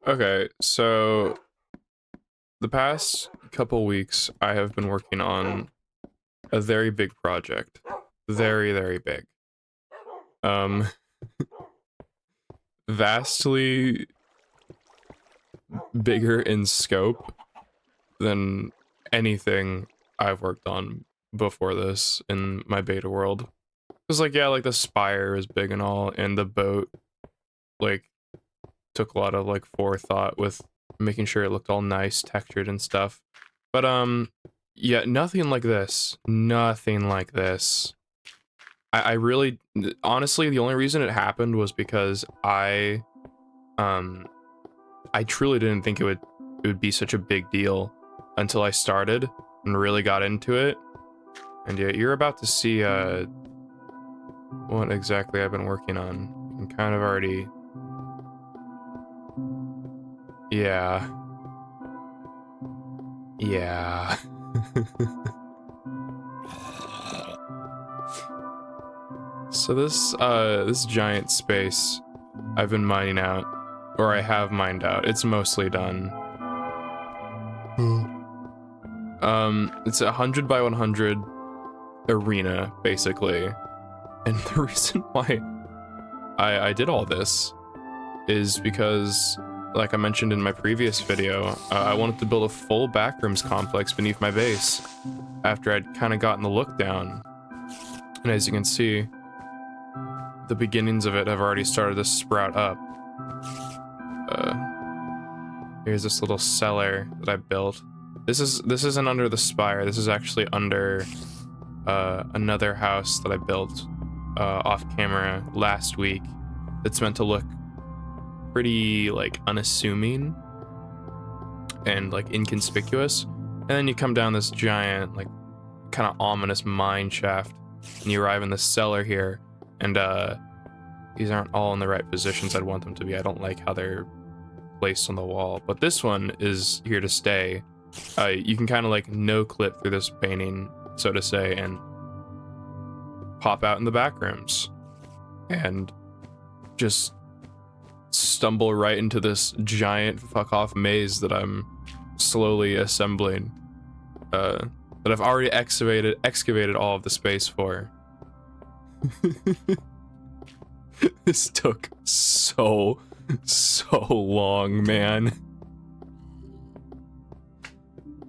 Okay, so the past couple weeks, I have been working on a very big project. Very, very big. Um, Vastly bigger in scope than anything I've worked on before this in my beta world. Cause like, yeah, like the spire is big and all, and the boat, like, took a lot of like forethought with making sure it looked all nice, textured and stuff. But yeah, nothing like this. Nothing like this. I really, honestly, the only reason it happened was because um I truly didn't think it would be such a big deal until I started and really got into it. And yeah, you're about to see what exactly I've been working on. You can kind of already, yeah, yeah. So this giant space I've been mining out, or I have mined out. It's mostly done. It's a 100 by 100 arena, basically. And the reason why I did all this is because, like I mentioned in my previous video, I wanted to build a full backrooms complex beneath my base after I'd kind of gotten the look down. And as you can see, the beginnings of it have already started to sprout up. Here's this little cellar that I built. This isn't under the spire. This is actually under another house that I built off camera last week. It's meant to look pretty like unassuming and like inconspicuous. And then you come down this giant, like kind of ominous mine shaft, and you arrive in the cellar here. And these aren't all in the right positions I'd want them to be. I don't like how they're placed on the wall, but this one is here to stay. You can kind of like no clip through this painting, so to say, and pop out in the back rooms and just stumble right into this giant fuck off maze that I'm slowly assembling, that I've already excavated all of the space for. This took so long, man.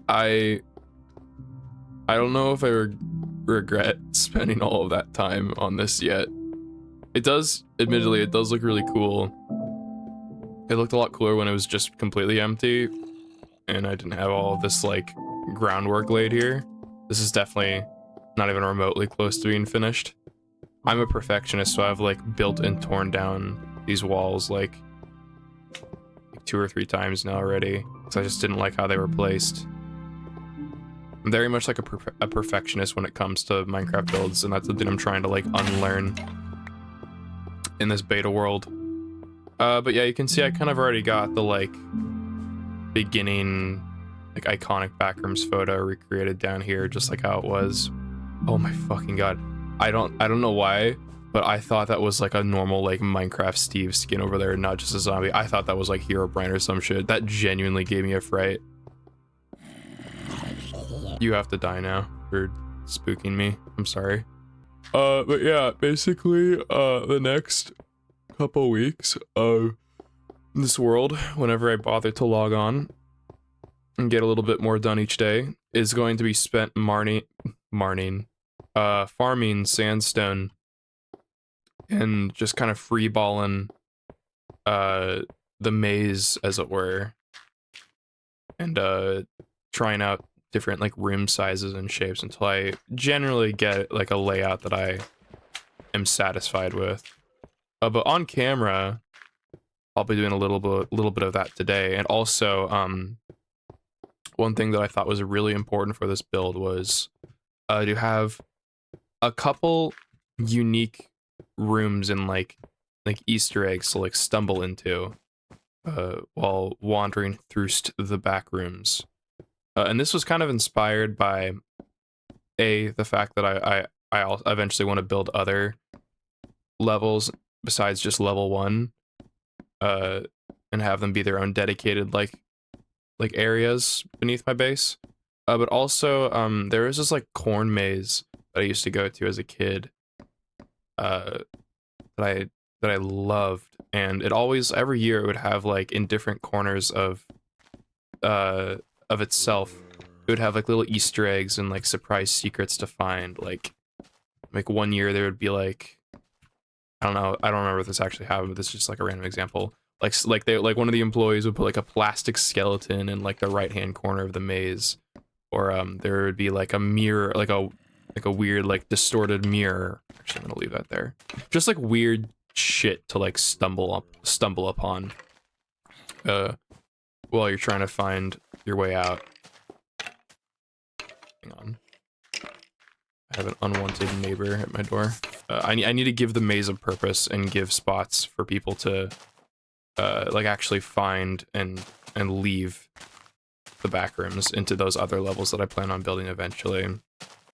I don't know if I regret spending all of that time on this yet. It does, admittedly, it does look really cool. It looked a lot cooler when it was just completely empty and I didn't have all of this like groundwork laid here. This is definitely not even remotely close to being finished. I'm a perfectionist, so I've like built and torn down these walls like 2 or 3 times now already, because I just didn't like how they were placed. I'm very much like a perfectionist when it comes to Minecraft builds, and that's something I'm trying to like unlearn in this beta world. But yeah, you can see I kind of already got the like beginning like iconic backrooms photo recreated down here, just like how it was. Oh my fucking god. I don't know why, but I thought that was like a normal like Minecraft Steve skin over there, not just a zombie. I thought that was like Herobrine or some shit. That genuinely gave me a fright. You have to die now for spooking me. I'm sorry. But yeah, basically, the next couple weeks of this world, whenever I bother to log on and get a little bit more done each day, is going to be spent farming sandstone and just kind of freeballing the maze, as it were, and trying out different like room sizes and shapes until I generally get like a layout that I am satisfied with. But on camera, I'll be doing a little bit of that today. And also, one thing that I thought was really important for this build was to have a couple unique rooms and like Easter eggs to like stumble into while wandering through the back rooms. And this was kind of inspired by the fact that I eventually want to build other levels besides just level 1. And and have them be their own dedicated like areas beneath my base. But also there is this like corn maze that I used to go to as a kid. Uh, that I that I loved, and it always every year it would have like in different corners uh of itself, it would have like little Easter eggs and like surprise secrets to find. Like one year there would be like I don't know, I don't remember if this actually happened, but this is just like a random example. Like one of the employees would put like a plastic skeleton in like the right hand corner of the maze, or there would be like a mirror, like a weird like distorted mirror. Actually, I'm gonna leave that there. Just like weird shit to like stumble upon while you're trying to find your way out. Hang on. I have an unwanted neighbor at my door. I need to give the maze a purpose and give spots for people to like actually find and leave the back rooms into those other levels that I plan on building eventually.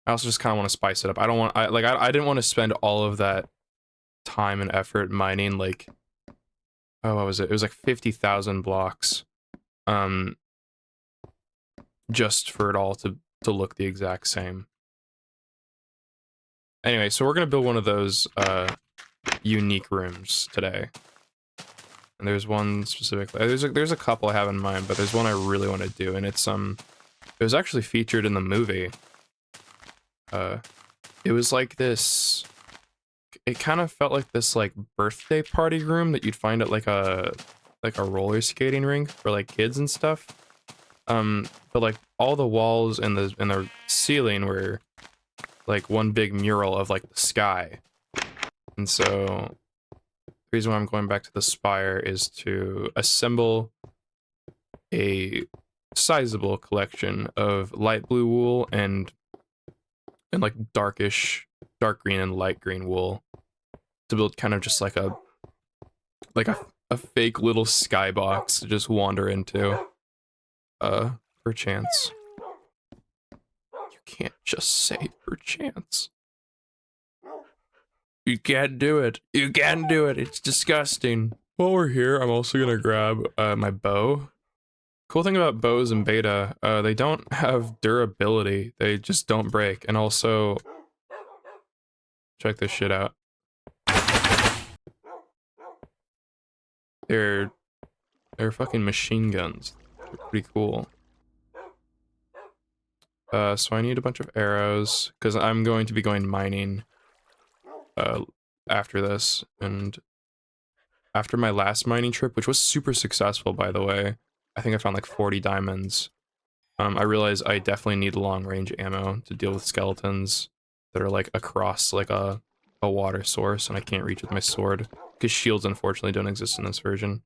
I also just kind of want to spice it up. I don't want I didn't want to spend all of that time and effort mining like, oh, what was it? It was like 50,000 blocks just for it all to look the exact same. Anyway, so we're gonna build one of those unique rooms today. And there's one specifically. There's a couple I have in mind, but there's one I really want to do, and it's it was actually featured in the movie. It was like this. It kind of felt like this like birthday party room that you'd find at like a roller skating rink for like kids and stuff. But like all the walls and the ceiling were like one big mural of like the sky. And so the reason why I'm going back to the spire is to assemble a sizable collection of light blue wool and like dark green and light green wool to build kind of just like a fake little skybox to just wander into perchance. You can't just say perchance. You can't do it. You can't do it. It's disgusting. While we're here, I'm also gonna grab my bow. Cool thing about bows in beta, they don't have durability. They just don't break. And also, check this shit out. They're fucking machine guns. They're pretty cool. So I need a bunch of arrows because I'm going to be going mining after this, and after my last mining trip, which was super successful by the way, I think I found like 40 diamonds. I realized I definitely need long range ammo to deal with skeletons that are like across like a water source, and I can't reach with my sword because shields unfortunately don't exist in this version.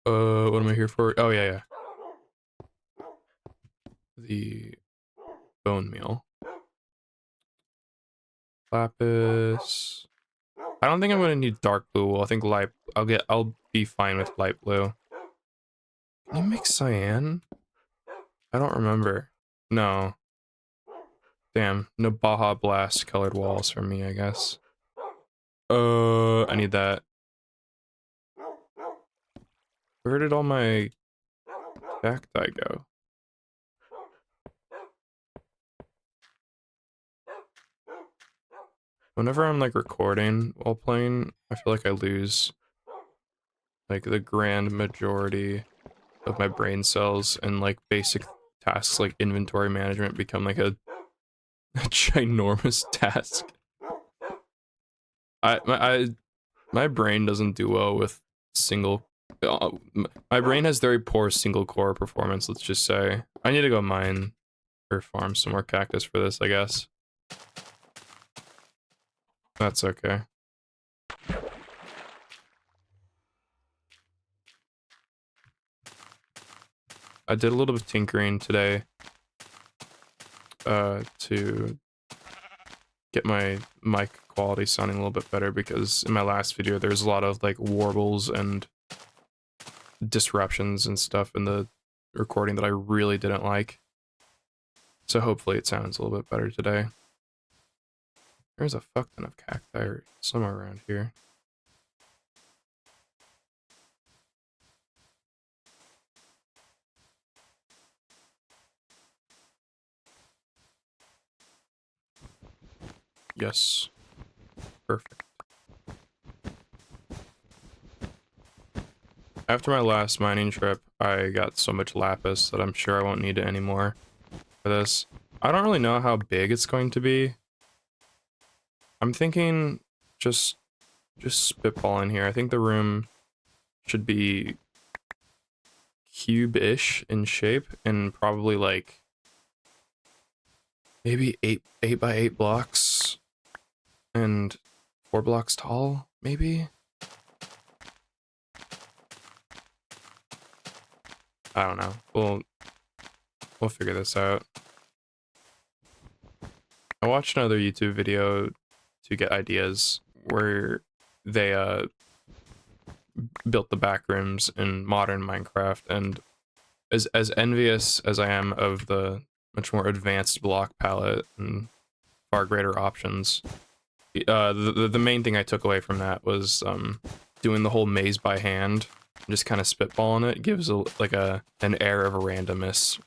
What am I here for? Oh yeah. The bone meal. Lapis. I don't think I'm gonna need dark blue wool. I think I'll be fine with light blue. Can you make cyan? I don't remember. No. Damn, no Baja Blast colored walls for me, I guess. I need that. Where did all my cacti go? Whenever I'm like recording while playing, I feel like I lose like the grand majority of my brain cells, and like basic tasks like inventory management become like a ginormous task. My brain doesn't do well with single. My brain has very poor single core performance. Let's just say I need to go mine or farm some more cactus for this, I guess. That's okay. I did a little bit of tinkering today to get my mic quality sounding a little bit better, because in my last video there's a lot of like warbles and disruptions and stuff in the recording that I really didn't like. So hopefully it sounds a little bit better today. There's a fuck ton of cacti somewhere around here. Yes. Perfect. After my last mining trip, I got so much lapis that I'm sure I won't need it anymore for this. I don't really know how big it's going to be. I'm thinking just spitballing here. I think the room should be cube-ish in shape and probably like maybe 8 by 8 blocks and 4 blocks tall, maybe? I don't know. We'll figure this out. I watched another YouTube video to get ideas where they built the backrooms in modern Minecraft, and as envious as I am of the much more advanced block palette and far greater options, the main thing I took away from that was doing the whole maze by hand, just kind of spitballing it gives an air of randomness.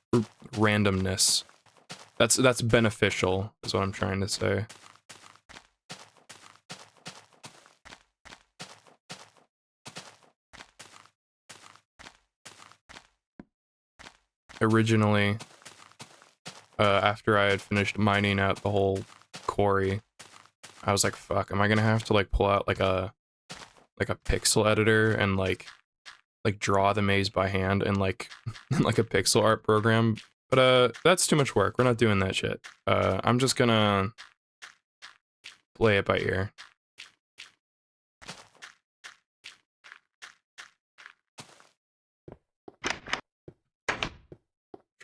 That's beneficial, is what I'm trying to say. Originally, after I had finished mining out the whole quarry, I was like, fuck, am I gonna have to like pull out like a pixel editor and like draw the maze by hand and like like a pixel art program? But that's too much work. We're not doing that shit. I'm just gonna play it by ear.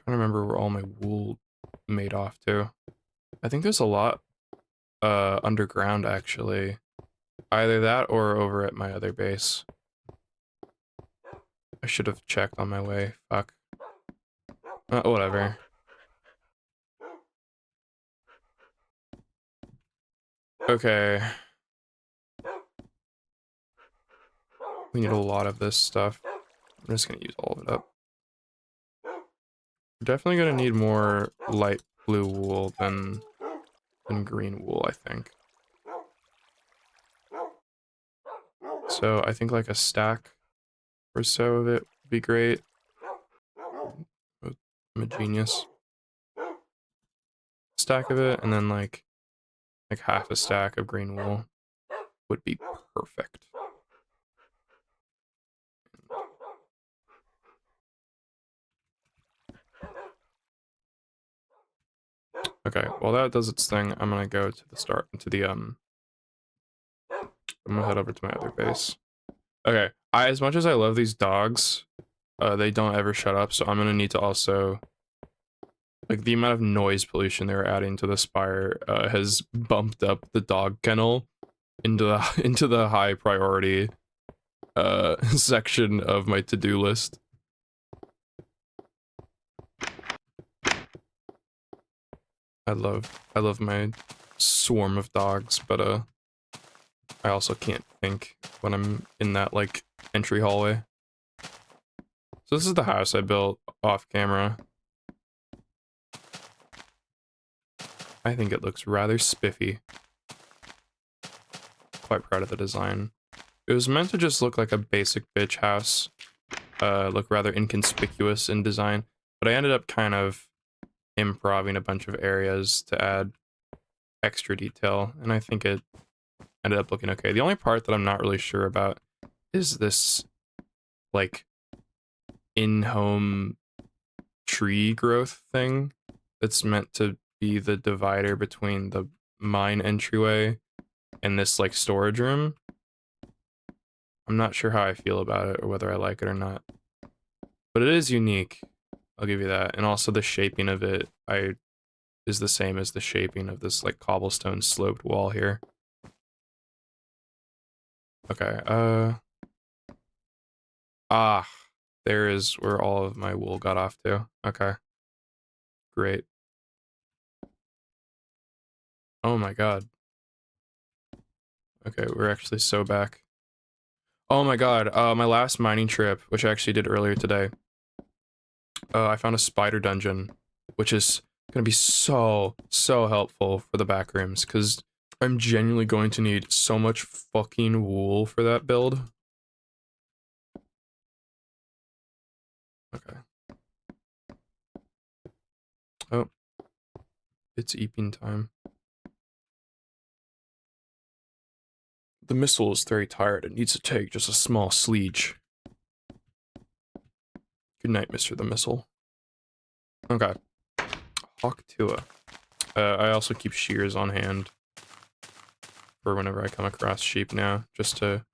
Trying to remember where all my wool made off to. I think there's a lot underground actually. Either that or over at my other base. I should have checked on my way. Fuck. Whatever. Okay. We need a lot of this stuff. I'm just gonna use all of it up. We're definitely gonna need more light blue wool than green wool, I think. So I think like a stack or so of it would be great. I'm a genius. Stack of it, and then like half a stack of green wool would be perfect. Okay, while that does its thing, I'm gonna go to the I'm gonna head over to my other base. Okay, as much as I love these dogs, they don't ever shut up, so I'm gonna need to also, like, the amount of noise pollution they were adding to the spire has bumped up the dog kennel into the into the high priority section of my to-do list. I love my swarm of dogs, but I also can't think when I'm in that like entry hallway. So this is the house I built off camera. I think it looks rather spiffy. Quite proud of the design. It was meant to just look like a basic bitch house, look rather inconspicuous in design, but I ended up kind of improving a bunch of areas to add extra detail, and I think it ended up looking okay. The only part that I'm not really sure about is this, like, in-home tree growth thing that's meant to be the divider between the mine entryway and this, like, storage room. I'm not sure how I feel about it or whether I like it or not. But it is unique, I'll give you that. And also the shaping of it is the same as the shaping of this like cobblestone sloped wall here. Okay, there is where all of my wool got off to. Okay. Great. Oh my god. Okay, we're actually so back. Oh my god, my last mining trip, which I actually did earlier today, I found a spider dungeon, which is gonna be so helpful for the backrooms, because I'm genuinely going to need so much fucking wool for that build. Okay. Oh. It's eeping time. The missile is very tired. It needs to take just a small sleege. Good night, Mr. the Missile. Okay. Hawk Tua. I also keep shears on hand for whenever I come across sheep now, just to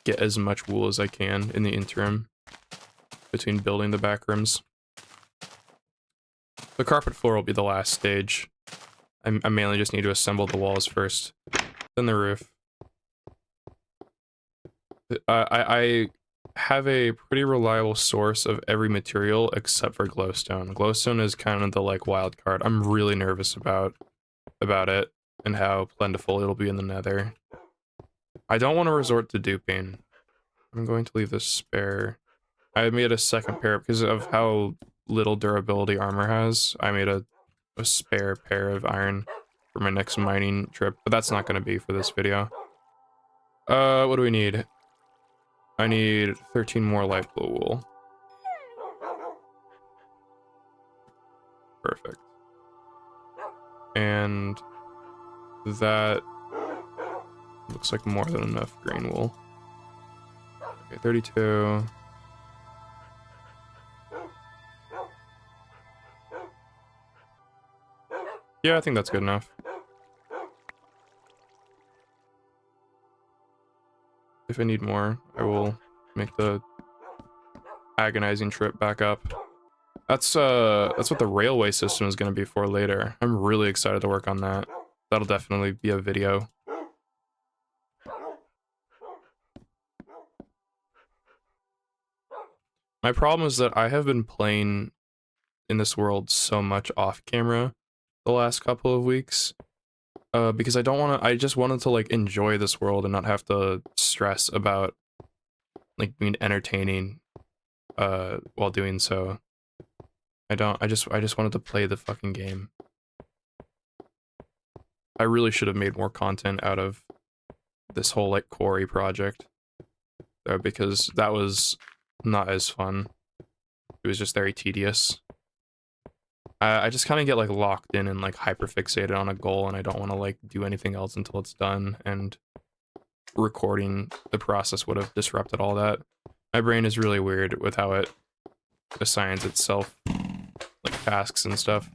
get as much wool as I can in the interim between building the back rooms. The carpet floor will be the last stage. I mainly just need to assemble the walls first, then the roof. I have a pretty reliable source of every material except for glowstone. Glowstone is kind of the like wild card. I'm really nervous about it and how plentiful it'll be in the nether. I don't want to resort to duping. I'm going to leave this spare. I made a second pair because of how little durability armor has. I made a spare pair of iron for my next mining trip, but that's not going to be for this video. What do we need? I need 13 more light blue wool. Perfect. And that looks like more than enough green wool. Okay, 32. Yeah, I think that's good enough. If I need more, I will make the agonizing trip back up. That's what the railway system is going to be for later. I'm really excited to work on that. That'll definitely be a video. My problem is that I have been playing in this world so much off camera the last couple of weeks. Because I just wanted to like enjoy this world and not have to stress about like being entertaining while doing so. I just wanted to play the fucking game. I really should have made more content out of this whole like quarry project, though, because that was not as fun. It was just very tedious. I just kind of get like locked in and like hyper fixated on a goal, and I don't want to like do anything else until it's done, and recording the process would have disrupted all that. My brain is really weird with how it assigns itself like tasks and stuff.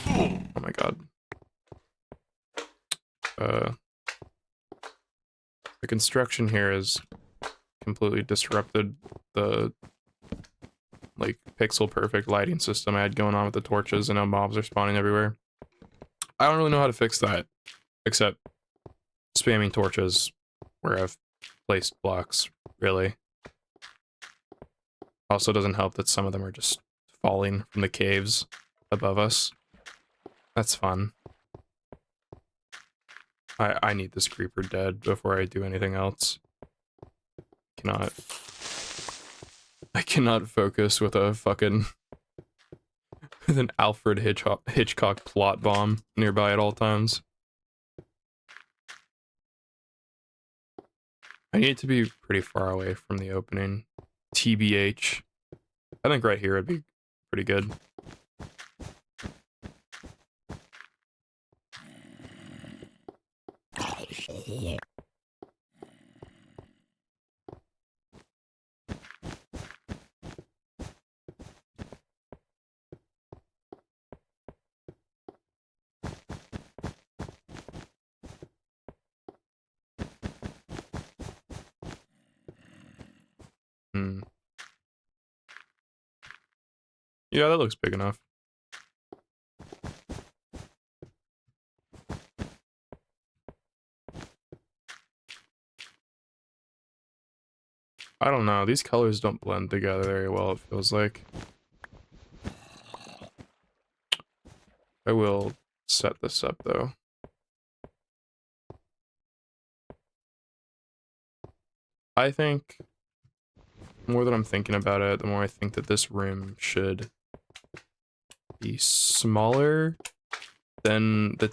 Oh my god. The construction here has completely disrupted the like pixel perfect lighting system I had going on with the torches, and now mobs are spawning everywhere. I don't really know how to fix that, except spamming torches where I've placed blocks, really. Also doesn't help that some of them are just falling from the caves above us. That's fun. I need this creeper dead before I do anything else. I cannot focus with a fucking with an Alfred Hitchcock plot bomb nearby at all times. I need to be pretty far away from the opening. TBH. I think right here would be pretty good. Yeah, that looks big enough. I don't know, these colors don't blend together very well, it feels like. I will set this up, though. I think, the more that I'm thinking about it, the more I think that this room should be smaller than the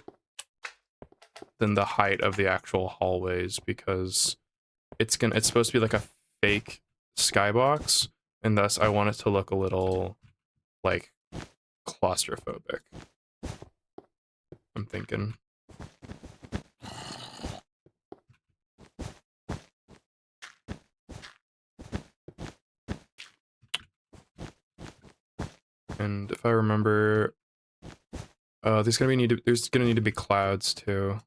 than the height of the actual hallways, because it's supposed to be like a fake skybox, and thus I want it to look a little like claustrophobic. I'm thinking. And if I remember, there's gonna need to be clouds too.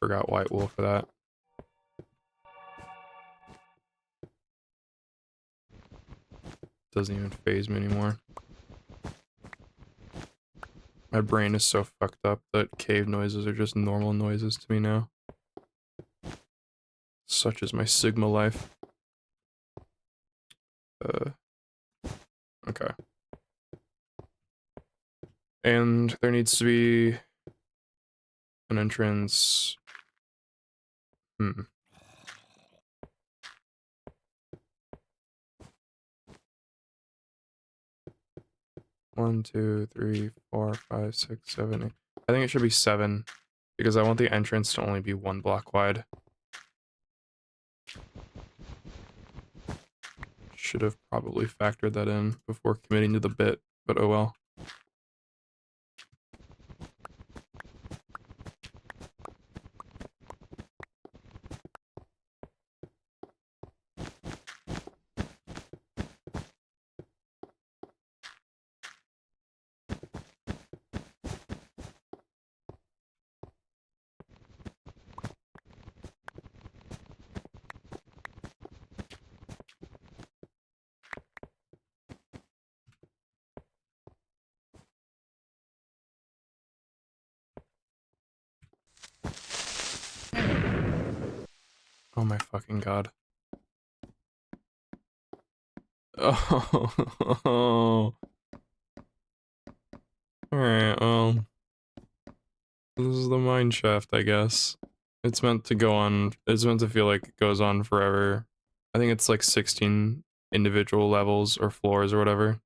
Forgot white wool for that. Doesn't even faze me anymore. My brain is so fucked up that cave noises are just normal noises to me now. Such is my Sigma life. Okay. And there needs to be an entrance. 1, 2, 3, 4, 5, 6, 7, 8. I think it should be 7, because I want the entrance to only be 1 block wide. Should have probably factored that in before committing to the bit, but oh well. Oh my fucking god. Oh. Alright, well. This is the mine shaft, I guess. It's meant to go on, it's meant to feel like it goes on forever. I think it's like 16 individual levels or floors or whatever.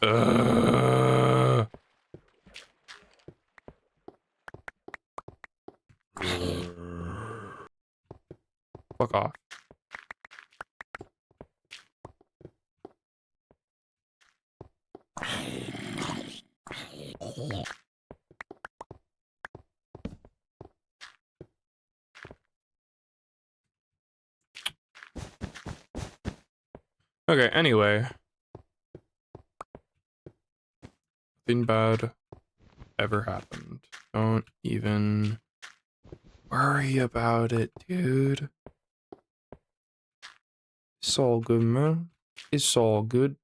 Uh, Fuck off. Okay, anyway. Nothing bad ever happened. Don't even worry about it, dude. It's all good, man. It's all good.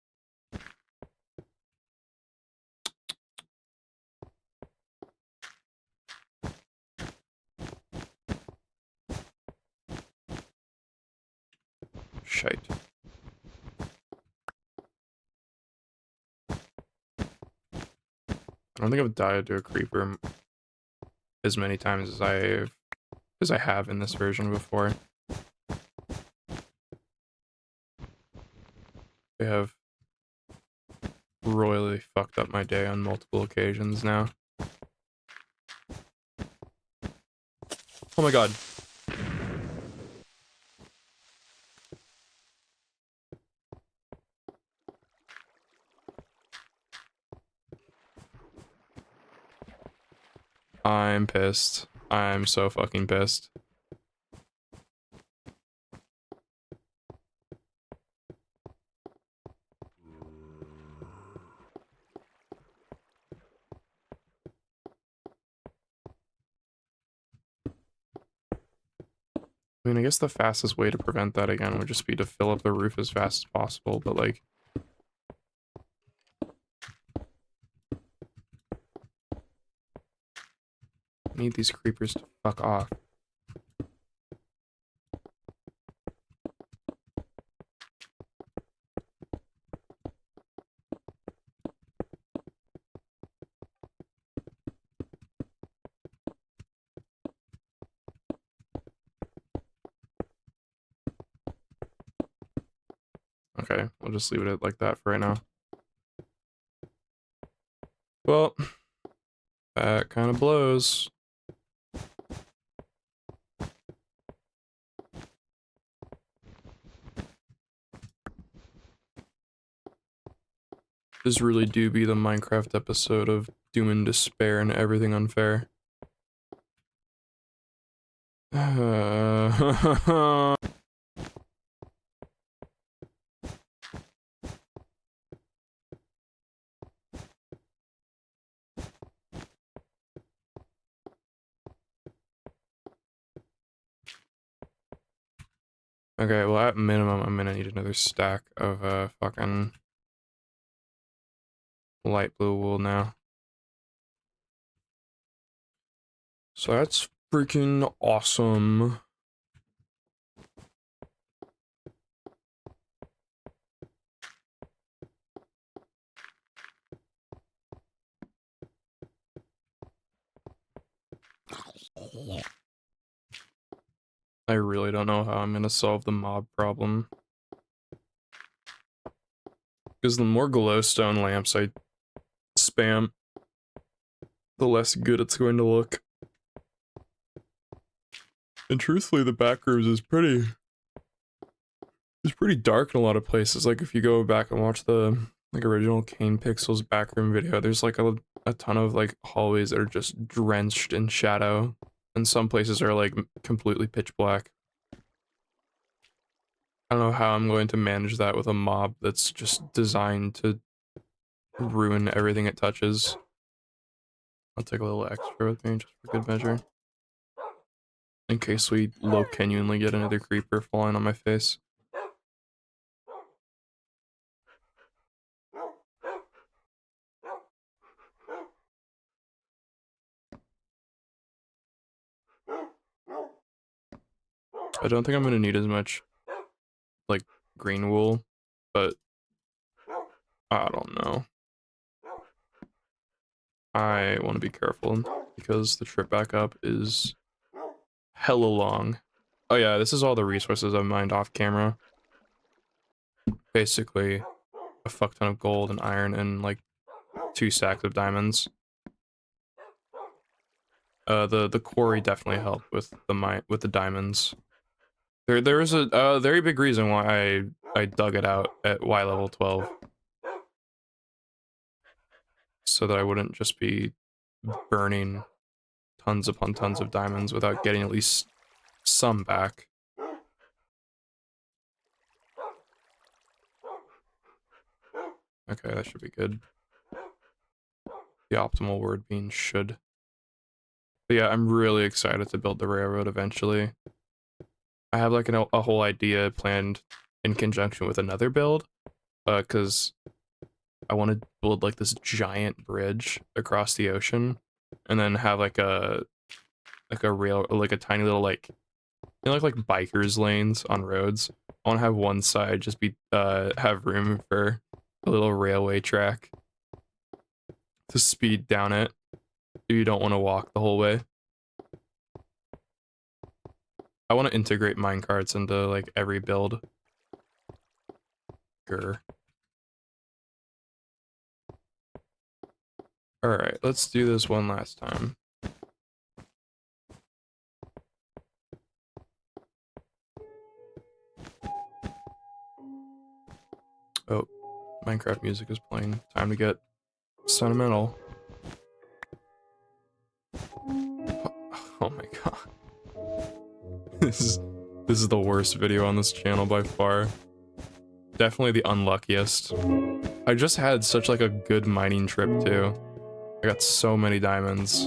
Shite. I don't think I've died to a creeper as many times as I have in this version before. They have royally fucked up my day on multiple occasions now. Oh my god. I'm pissed. I'm so fucking pissed. I mean, I guess the fastest way to prevent that again would just be to fill up the roof as fast as possible, but like... I need these creepers to fuck off. Okay, we'll just leave it like that for right now. Well, that kind of blows. This really do be the Minecraft episode of doom and despair and everything unfair. Okay, well at minimum I'm gonna need another stack of fucking light blue wool now. So that's freaking awesome. I really don't know how I'm gonna solve the mob problem. Because the more glowstone lamps I spam, the less good it's going to look. And truthfully, the Backrooms is pretty dark in a lot of places. Like if you go back and watch the like original Kane Pixels backroom video, there's like a ton of like hallways that are just drenched in shadow, and some places are like completely pitch black. I don't know how I'm going to manage that with a mob that's just designed to ruin everything it touches. I'll take a little extra with me just for good measure. In case we genuinely get another creeper falling on my face. I don't think I'm gonna need as much like green wool, but I don't know. I want to be careful because the trip back up is hella long. Oh yeah, this is all the resources I've mined off camera. Basically, a fuck ton of gold and iron and like 2 stacks of diamonds. The quarry definitely helped with the diamonds. There is a very big reason why I dug it out at Y level 12. So that I wouldn't just be burning tons upon tons of diamonds without getting at least some back. Okay, that should be good. The optimal word being should. But yeah, I'm really excited to build the railroad eventually. I have like a whole idea planned in conjunction with another build, because I want to build like this giant bridge across the ocean, and then have like a rail, like a tiny little like, you know, like bikers lanes on roads. I want to have one side just be have room for a little railway track to speed down it if you don't want to walk the whole way. I want to integrate minecarts into like every build. Grr. Alright, let's do this one last time. Oh, Minecraft music is playing. Time to get sentimental. Oh my god. This is the worst video on this channel by far. Definitely the unluckiest. I just had such like a good mining trip too. I got so many diamonds.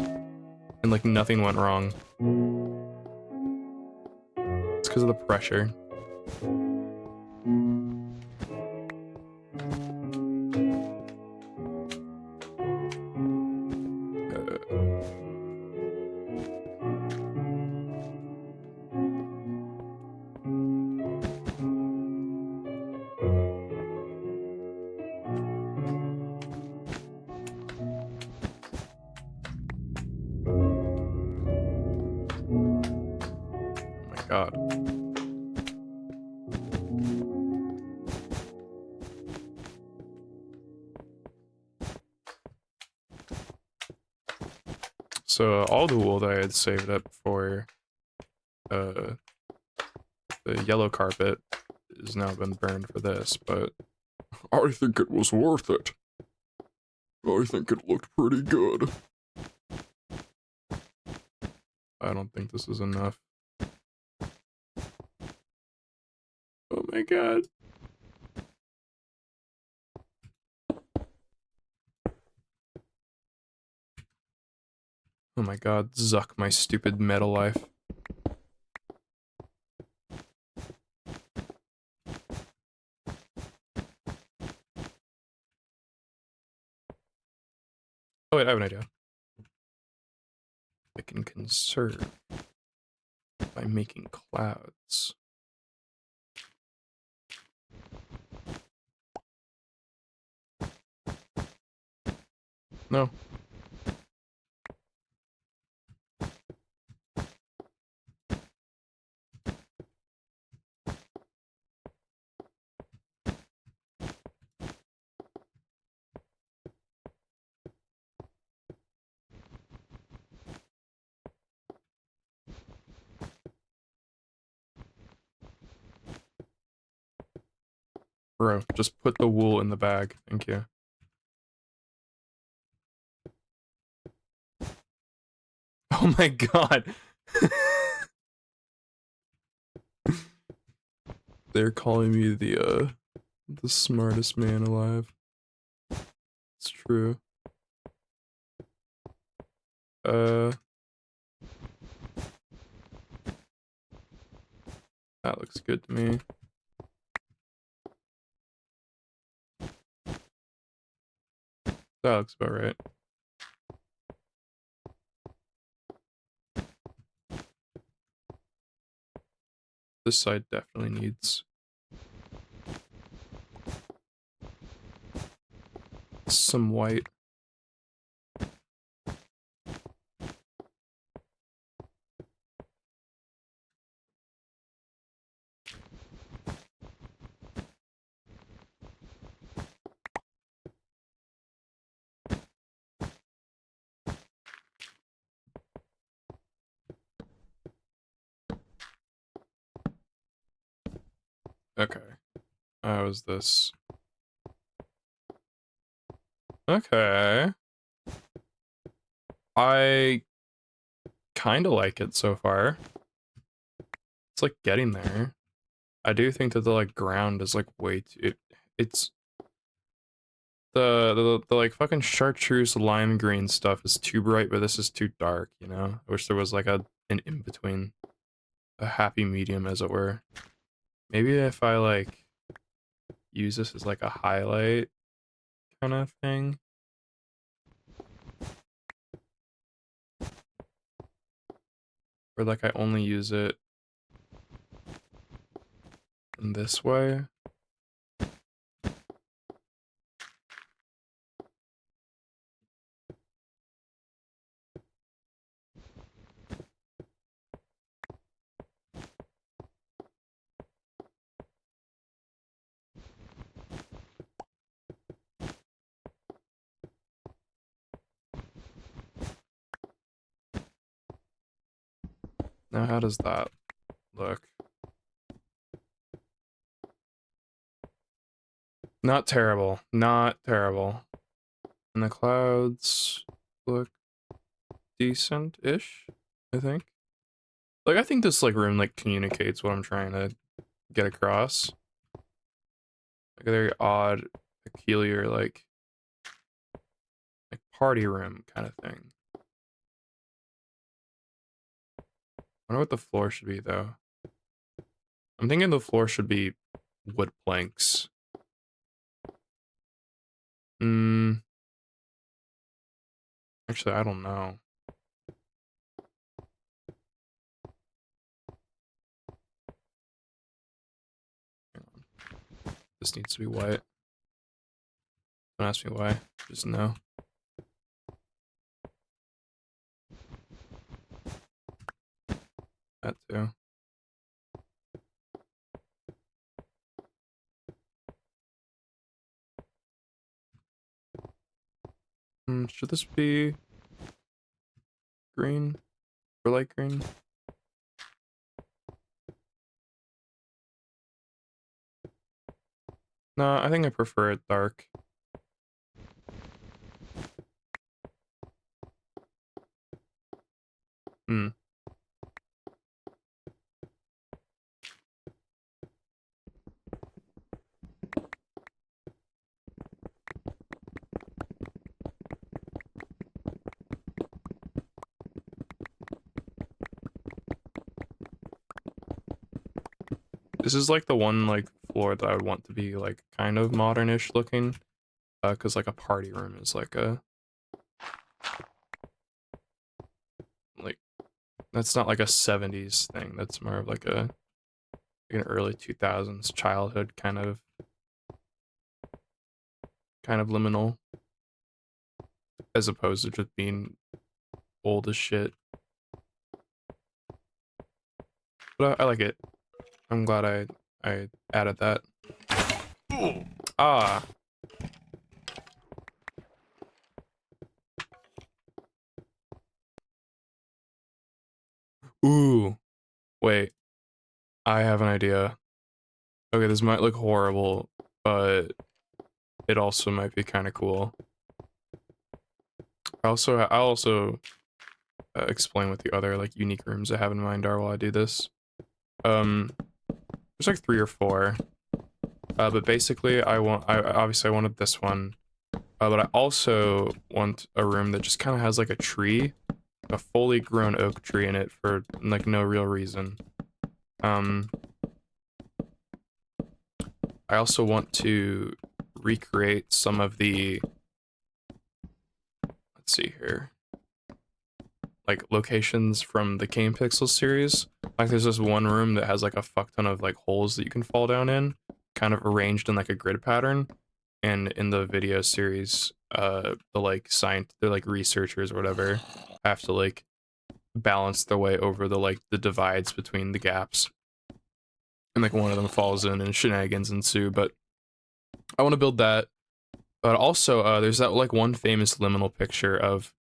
And like nothing went wrong. It's because of the pressure. God. So all the wool that I had saved up for uh, the yellow carpet has now been burned for this, but I think it was worth it. I think it looked pretty good. I don't think this is enough. Oh my god. Oh my god, Zuck, my stupid metal life. Oh wait, I have an idea. I can conserve by making clouds. No. Bro, just put the wool in the bag. Thank you. Oh my god. They're calling me the smartest man alive. It's true. Uh, that looks good to me. That looks about right. This side definitely needs some white. Okay. How is this? Okay. I kind of like it so far. It's like getting there. I do think that the like ground is like way too. It's the like fucking chartreuse lime green stuff is too bright, but this is too dark. You know, I wish there was like an in between, a happy medium, as it were. Maybe if I like use this as like a highlight kind of thing, or like I only use it in this way. Now, how does that look? Not terrible. Not terrible. And the clouds look decent-ish, I think. Like, I think this, like, room, like, communicates what I'm trying to get across. Like, a very odd, peculiar, like party room kind of thing. I wonder what the floor should be, though. I'm thinking the floor should be wood planks. Hmm. Actually, I don't know. This needs to be white. Don't ask me why. Just no. That too. Should this be green or light green. No, I think I prefer it dark. Hmm. This is like the one like floor that I would want to be like kind of modernish looking, because like a party room is like a like that's not like a 70s thing. That's more of like a like an early 2000s childhood kind of liminal, as opposed to just being old as shit. But I like it. I'm glad I added that. Ah. Ooh. Wait. I have an idea. Okay, this might look horrible, but it also might be kind of cool. I'll also explain what the other like unique rooms I have in mind are while I do this. There's like 3 or 4. But basically I obviously I wanted this one. But I also want a room that just kind of has like a tree, a fully grown oak tree in it for like no real reason. I also want to recreate some of the, let's see here, like locations from the Game Pixel series. Like there's this one room that has like a fuck ton of like holes that you can fall down in, kind of arranged in like a grid pattern. And in the video series, the like researchers or whatever have to like balance their way over the divides between the gaps. And like one of them falls in and shenanigans ensue, but I want to build that. But also, there's that like one famous liminal picture of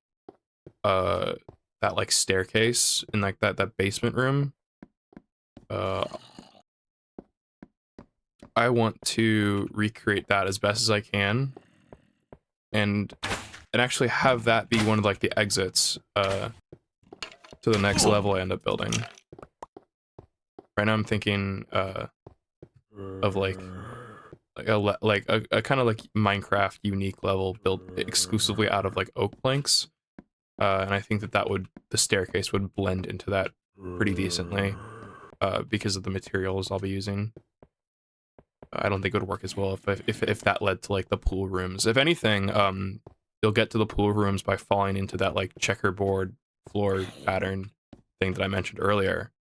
uh that like staircase in like that basement room. Uh, I want to recreate that as best as I can, and actually have that be one of like the exits to the next level I end up building. Right now I'm thinking of a kind of like Minecraft unique level built exclusively out of like oak planks. And I think the staircase would blend into that pretty decently, because of the materials I'll be using. I don't think it would work as well if that led to like the pool rooms. If anything, you'll get to the pool rooms by falling into that like checkerboard floor pattern thing that I mentioned earlier.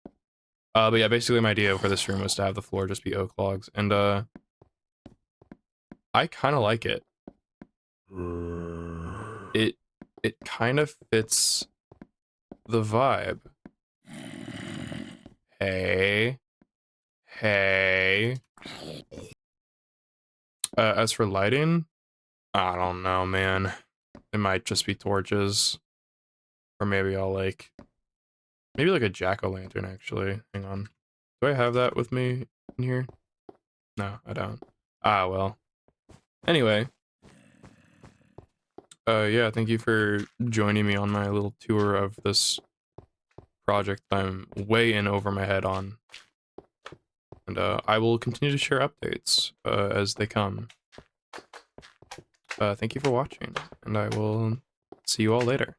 But yeah, basically my idea for this room was to have the floor just be oak logs, and I kind of like it. It kind of fits the vibe. Hey. Hey. As for lighting, I don't know, man. It might just be torches. Or maybe I'll maybe like a jack-o'-lantern, actually. Hang on. Do I have that with me in here? No, I don't. Ah, well. Anyway. Yeah, thank you for joining me on my little tour of this project I'm way in over my head on. And I will continue to share updates as they come. Thank you for watching, and I will see you all later.